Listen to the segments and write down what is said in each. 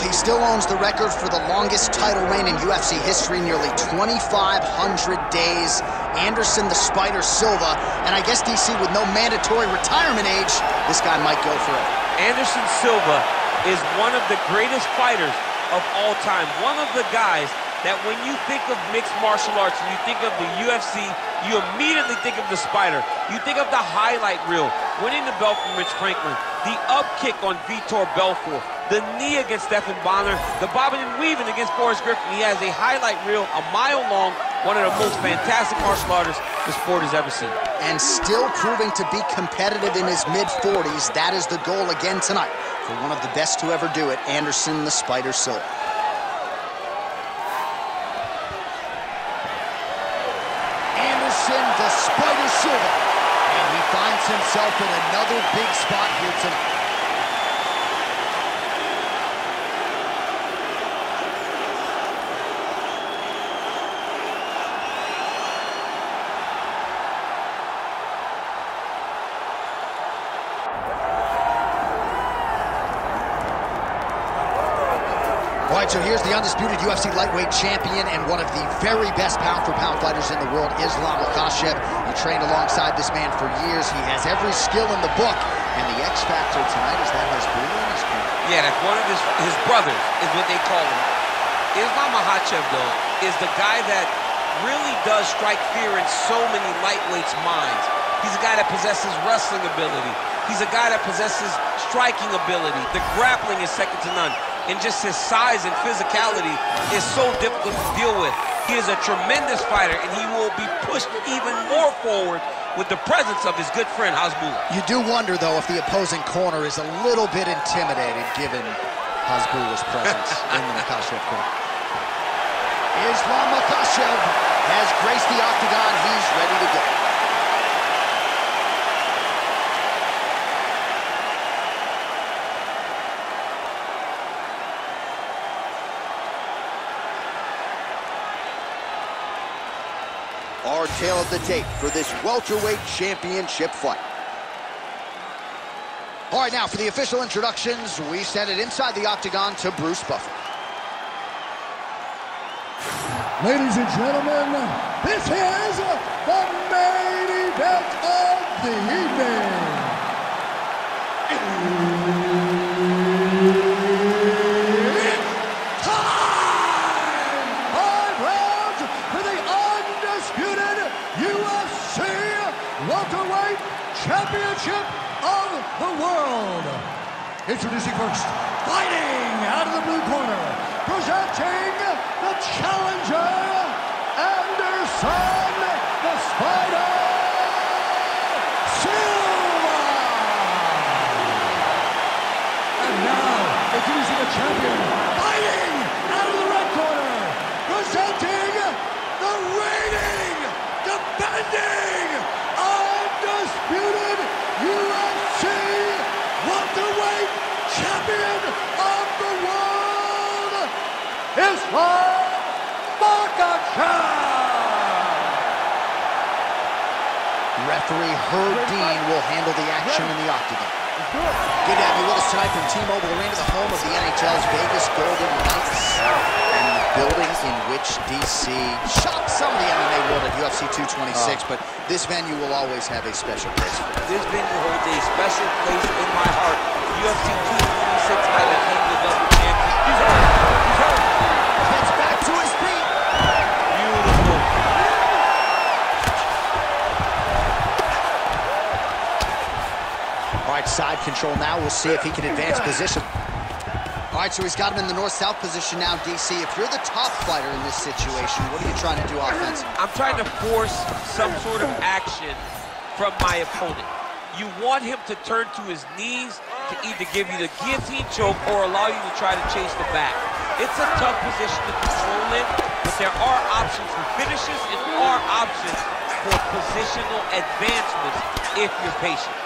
Well, he still owns the record for the longest title reign in UFC history, nearly 2,500 days. Anderson the Spider Silva, and I guess, DC, with no mandatory retirement age, this guy might go forever. Anderson Silva is one of the greatest fighters of all time. One of the guys that when you think of mixed martial arts and you think of the UFC, you immediately think of the Spider. You think of the highlight reel, winning the belt from Rich Franklin, the up kick on Vitor Belfort, the knee against Stephan Bonner, the bobbing and weaving against Forrest Griffin. He has a highlight reel a mile long, one of the most fantastic martial artists the sport has ever seen. And still proving to be competitive in his mid-40s. That is the goal again tonight for one of the best to ever do it, Anderson the Spider Silva. The Spider Silva, and he finds himself in another big spot here tonight. All right, so here's the undisputed UFC lightweight champion and one of the very best pound-for-pound fighters in the world, Islam Makhachev. He trained alongside this man for years. He has every skill in the book, and the X factor tonight is that his brother in his corner. Yeah, that's one of his brothers, is what they call him. Islam Makhachev, though, is the guy that really does strike fear in so many lightweights' minds. He's a guy that possesses wrestling ability. He's a guy that possesses striking ability. The grappling is second to none. And just his size and physicality is so difficult to deal with. He is a tremendous fighter, and he will be pushed even more forward with the presence of his good friend, Hasbulla. You do wonder, though, if the opposing corner is a little bit intimidated given Hasbulla's presence in the Makhachev corner. Islam Makhachev has graced the octagon. He's ready to go. Our tale of the tape for this welterweight championship fight. All right, now for the official introductions, we send it inside the octagon to Bruce Buffer. Ladies and gentlemen, this is the main event of the evening. Welterweight Championship of the World. Introducing first, fighting out of the blue corner, presenting the challenger, Anderson the Spider Silva. And now, introducing the champion, fighting out of the red corner, presenting the reigning, defending, undisputed UFC welterweight champion of the world, Islam Makhachev. Referee Herb Dean will handle the action in the octagon. Good to have you with us tonight from T-Mobile Arena, the home of the NHL's Vegas Golden Knights, and the building in which DC shocked some of the MMA world at UFC 226, but this venue will always have a special place for it. This venue holds a special place in my heart. UFC 226, I became the double champion. He's hurt. He's hurt. Gets back to his feet. Beautiful. All right, side control now. We'll see if he can advance position. All right, so he's got him in the north-south position now, DC. If you're the top fighter in this situation, what are you trying to do offensively? I'm trying to force some sort of action from my opponent. You want him to turn to his knees to either give you the guillotine choke or allow you to try to chase the back. It's a tough position to control in, but there are options for finishes and are options for positional advancements if you're patient.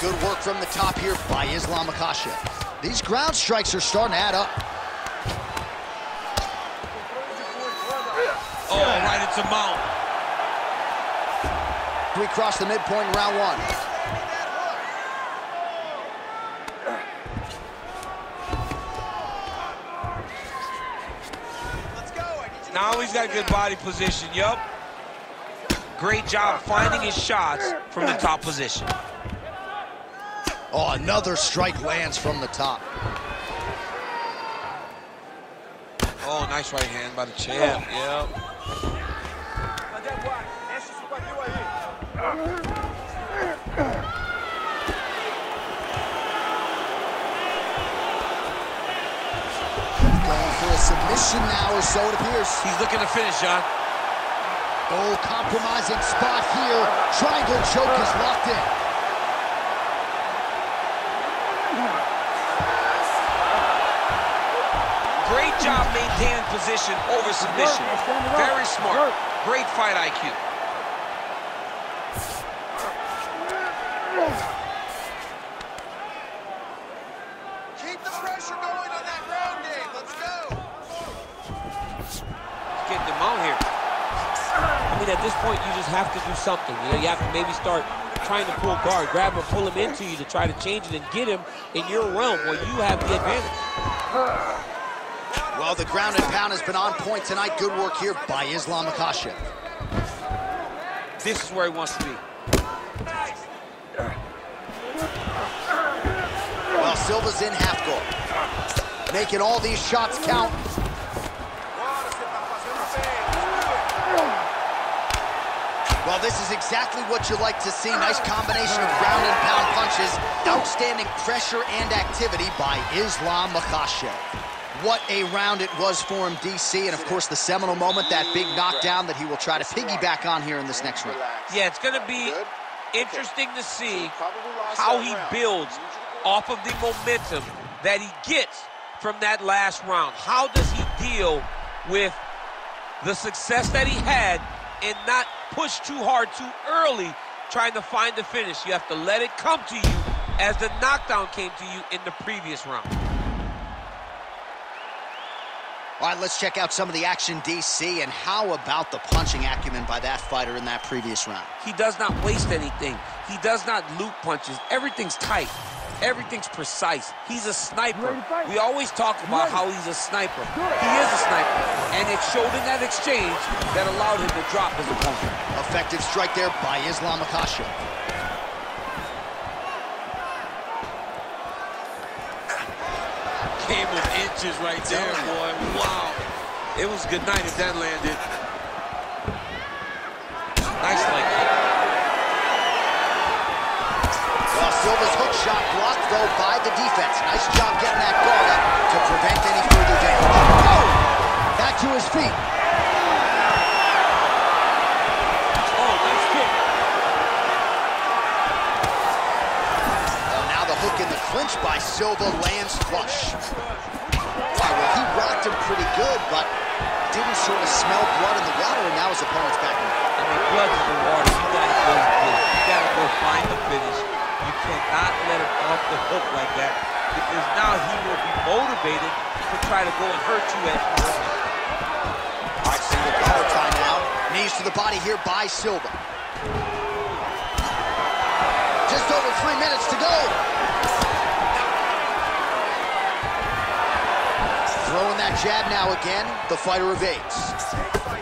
Good work from the top here by Islam Makhachev. These ground strikes are starting to add up. Oh, right into mount. We cross the midpoint in round one. Now he's got good body position, yup. Great job finding his shots from the top position. Oh, another strike lands from the top. Oh, nice right hand by the champ, yep. Going for a submission now, or so it appears. He's looking to finish, John. Oh, compromising spot here. Triangle choke is locked in. Great job maintaining position over submission. Very smart. Great fight IQ. Keep the pressure going on that ground game. Let's go. Get them out here. I mean, at this point, you just have to do something. You know, you have to maybe start trying to pull guard, grab him, pull him into you to try to change it and get him in your realm where you have the advantage. Well, the ground and pound has been on point tonight. Good work here by Islam Makhachev. This is where he wants to be. Well, Silva's in half guard, making all these shots count. Well, this is exactly what you like to see. Nice combination of ground and pound punches. Outstanding pressure and activity by Islam Makhachev. What a round it was for him, DC, and of course the seminal moment, that big knockdown that he will try to piggyback on here in this next round. Yeah, it's going to be interesting to see how he builds off of the momentum that he gets from that last round. How does he deal with the success that he had and not push too hard too early trying to find the finish? You have to let it come to you as the knockdown came to you in the previous round. All right, let's check out some of the action, DC, and how about the punching acumen by that fighter in that previous round? He does not waste anything. He does not loop punches. Everything's tight. Everything's precise. He's a sniper. We always talk about how he's a sniper. He is a sniper, and it showed in that exchange that allowed him to drop his opponent. Effective strike there by Islam Makhachev. Game of inches right there, boy. Wow. It was good night if that landed. Nice leg kick. Well, Silva's hook shot blocked, though, by the defense. Nice job getting that guard up to prevent any further damage. Oh! Back to his feet. Oh, nice kick. Well, now the hook in the clinch by Silva lands flush. Wow, well, he rocked him pretty good, but didn't sort of smell blood in the water, and now his opponent's back in. I mean, blood's in the water. You gotta go finish. You gotta go find the finish. You cannot let him off the hook like that, because now he will be motivated to try to go and hurt you at first. All right, single collar tie now. Knees to the body here by Silva. Just over 3 minutes to go. Throwing that jab now again. The fighter evades.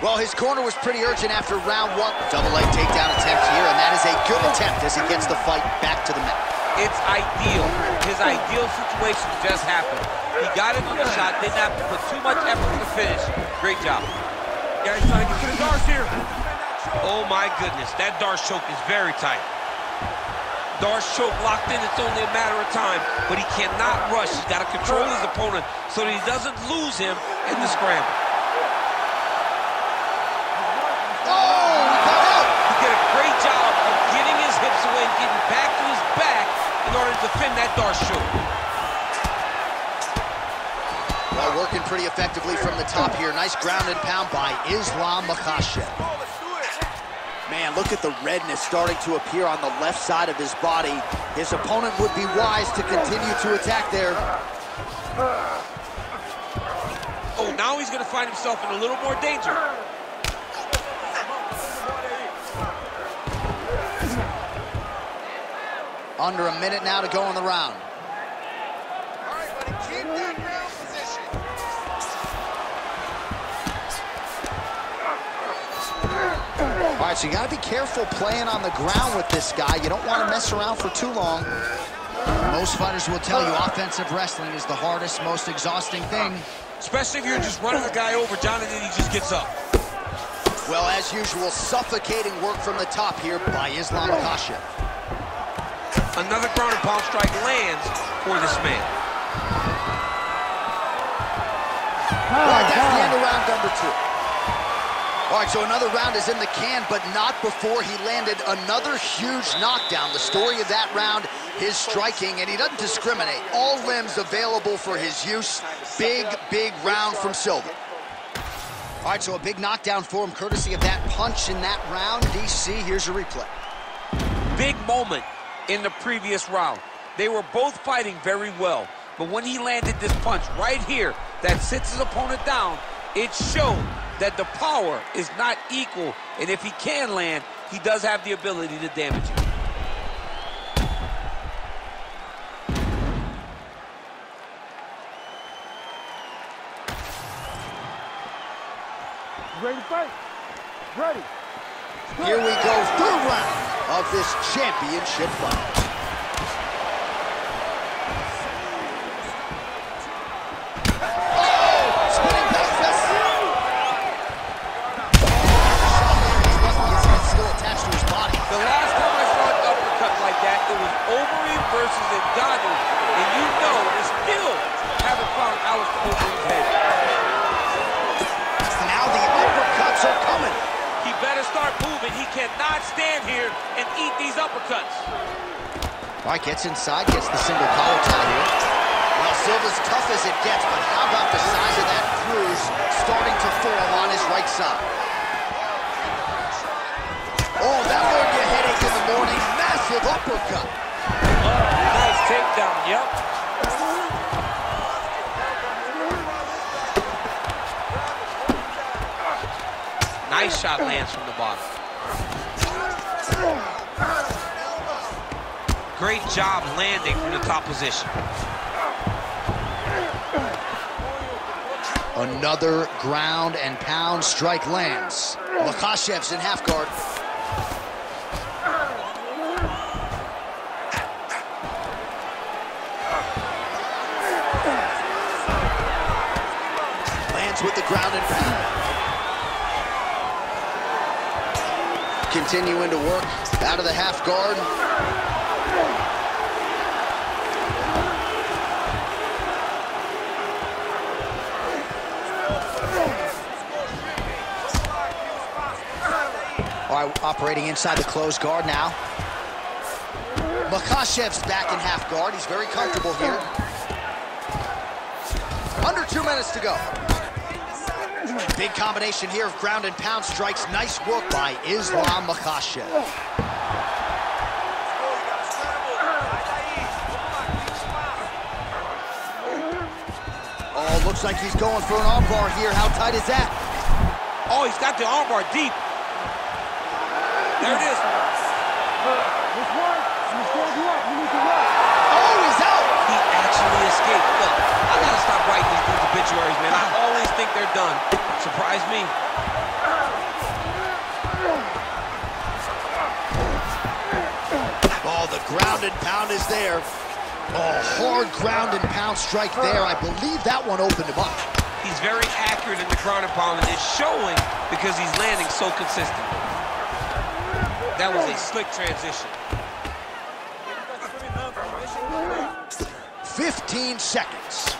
Well, his corner was pretty urgent after round one. Double leg takedown attempt here, and that is a good attempt as he gets the fight back to the mat. It's ideal. His ideal situation just happened. He got into the shot, didn't have to put too much effort to finish. Great job. Yeah, he's trying to get to the Darce here. Oh my goodness, that Darce choke is very tight. Darce choke locked in, it's only a matter of time, but he cannot rush. He's got to control his opponent so that he doesn't lose him in the scramble. Oh, he got out. He did a great job of getting his hips away and getting back to his back in order to defend that Darce choke. Well, working pretty effectively from the top here. Nice ground and pound by Islam Makhachev. Man, look at the redness starting to appear on the left side of his body. His opponent would be wise to continue to attack there. Oh, now he's going to find himself in a little more danger. Under a minute now to go in the round. All right, buddy, keep that ground position. right, so you got to be careful playing on the ground with this guy. You don't want to mess around for too long. Most fighters will tell you offensive wrestling is the hardest, most exhausting thing. Especially if you're just running the guy over, John, and then he just gets up. Well, as usual, suffocating work from the top here by Islam Makhachev. Another ground and pound strike lands for this man. All right, that's the end of round number 2. All right, so another round is in the can, but not before he landed another huge knockdown. The story of that round, his striking, and he doesn't discriminate. All limbs available for his use. Big, big round from Silva. All right, so a big knockdown for him, courtesy of that punch in that round. DC, here's your replay. Big moment in the previous round. They were both fighting very well, but when he landed this punch right here that sits his opponent down, it showed that the power is not equal, and if he can land, he does have the ability to damage you. Ready to fight? Ready. Here we go, third round of this championship fight. Cannot stand here and eat these uppercuts. All right, gets inside, gets the single collar tie here. Well, Silva's tough as it gets, but how about the size of that bruise starting to form on his right side? Oh, that will give you a headache in the morning. Massive uppercut. Nice takedown, yep. Nice shot lands from the bottom. Great job landing from the top position. Another ground and pound strike lands. Makhachev's in half guard. Lands with the ground and pound. Continuing to work out of the half guard. All right, operating inside the closed guard now. Makhachev's back in half guard. He's very comfortable here. Under 2 minutes to go. Big combination here of ground and pound strikes. Nice work by Islam Makhachev. Oh, looks like he's going for an armbar here. How tight is that? Oh, he's got the armbar deep. There it is. This one, he's going you up. You need to run. Oh, he's out. He actually escaped. Look, I gotta stop writing these dudes obituaries, man. I always think they're done. Surprise me. Oh, the ground and pound is there. Oh, hard ground and pound strike there. I believe that one opened him up. He's very accurate in the ground and pound, and it's showing because he's landing so consistent. That was a slick transition. 15 seconds.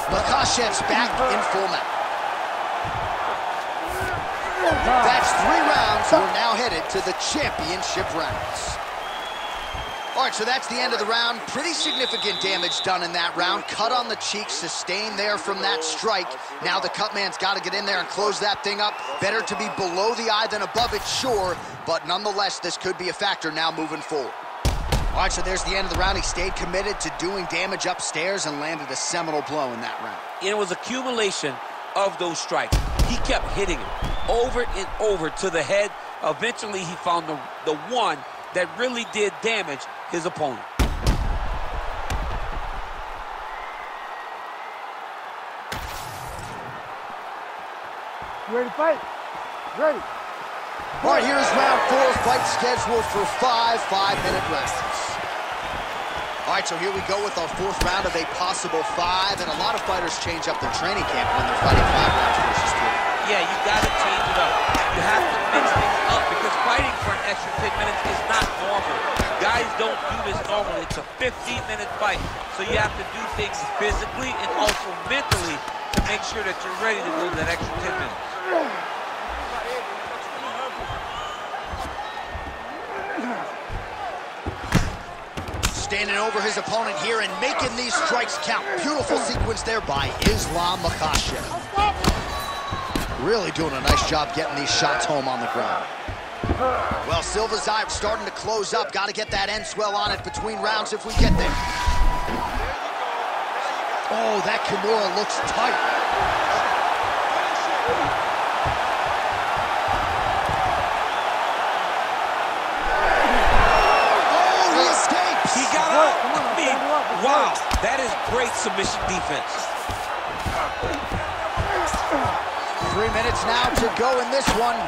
Makhachev's back in full mount. That's 3 rounds. We're now headed to the championship rounds. All right, so that's the end of the round. Pretty significant damage done in that round. Cut on the cheek, sustained there from that strike. Now the cut man's got to get in there and close that thing up. Better to be below the eye than above it, sure, but nonetheless, this could be a factor now moving forward. All right, so there's the end of the round. He stayed committed to doing damage upstairs and landed a seminal blow in that round. It was accumulation of those strikes. He kept hitting him over and over to the head. Eventually, he found the one that really did damage his opponent. You ready to fight? Ready. All right, here's round 4, fight scheduled for 5 5-minute rounds. All right, so here we go with our 4th round of a possible 5, and a lot of fighters change up their training camp when they're fighting 5 rounds versus 3. Yeah, you got to change it up. You have to mix things up because fighting for an extra 10 minutes is not normal. Guys don't do this normally. It's a 15-minute fight, so you have to do things physically and also mentally to make sure that you're ready to go that extra 10 minutes. Standing over his opponent here and making these strikes count. Beautiful sequence there by Makhachev. Really doing a nice job getting these shots home on the ground. Well, Silva's eye starting to close up. Got to get that end swell on it between rounds if we get there. Oh, that Kimura looks tight. Wow, that is great submission defense. 3 minutes now to go in this one.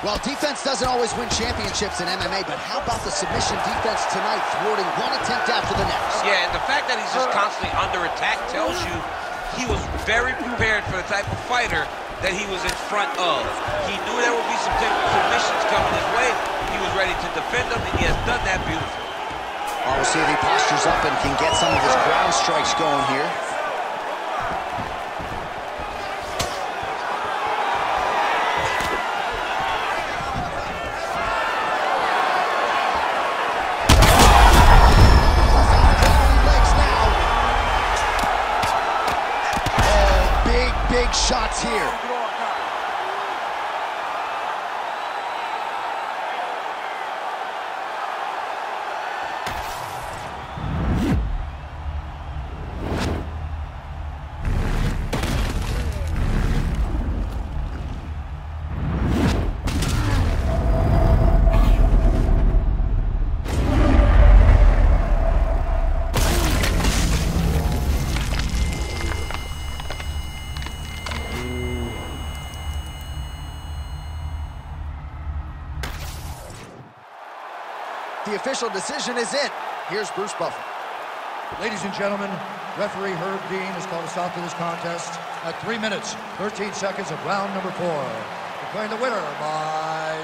Well, defense doesn't always win championships in MMA, but how about the submission defense tonight, thwarting one attempt after the next? Yeah, and the fact that he's just constantly under attack tells you he was very prepared for the type of fighter that he was in front of. He knew there would be some submissions coming his way. He was ready to defend them, and he has done that beautifully. Well, we'll see if he postures up and can get some of his ground strikes going here. Legs now. Oh, big shots here. The official decision is in. Here's Bruce Buffer. Ladies and gentlemen, referee Herb Dean has called a stop to this contest at 3 minutes, 13 seconds of round number 4. Declaring the winner by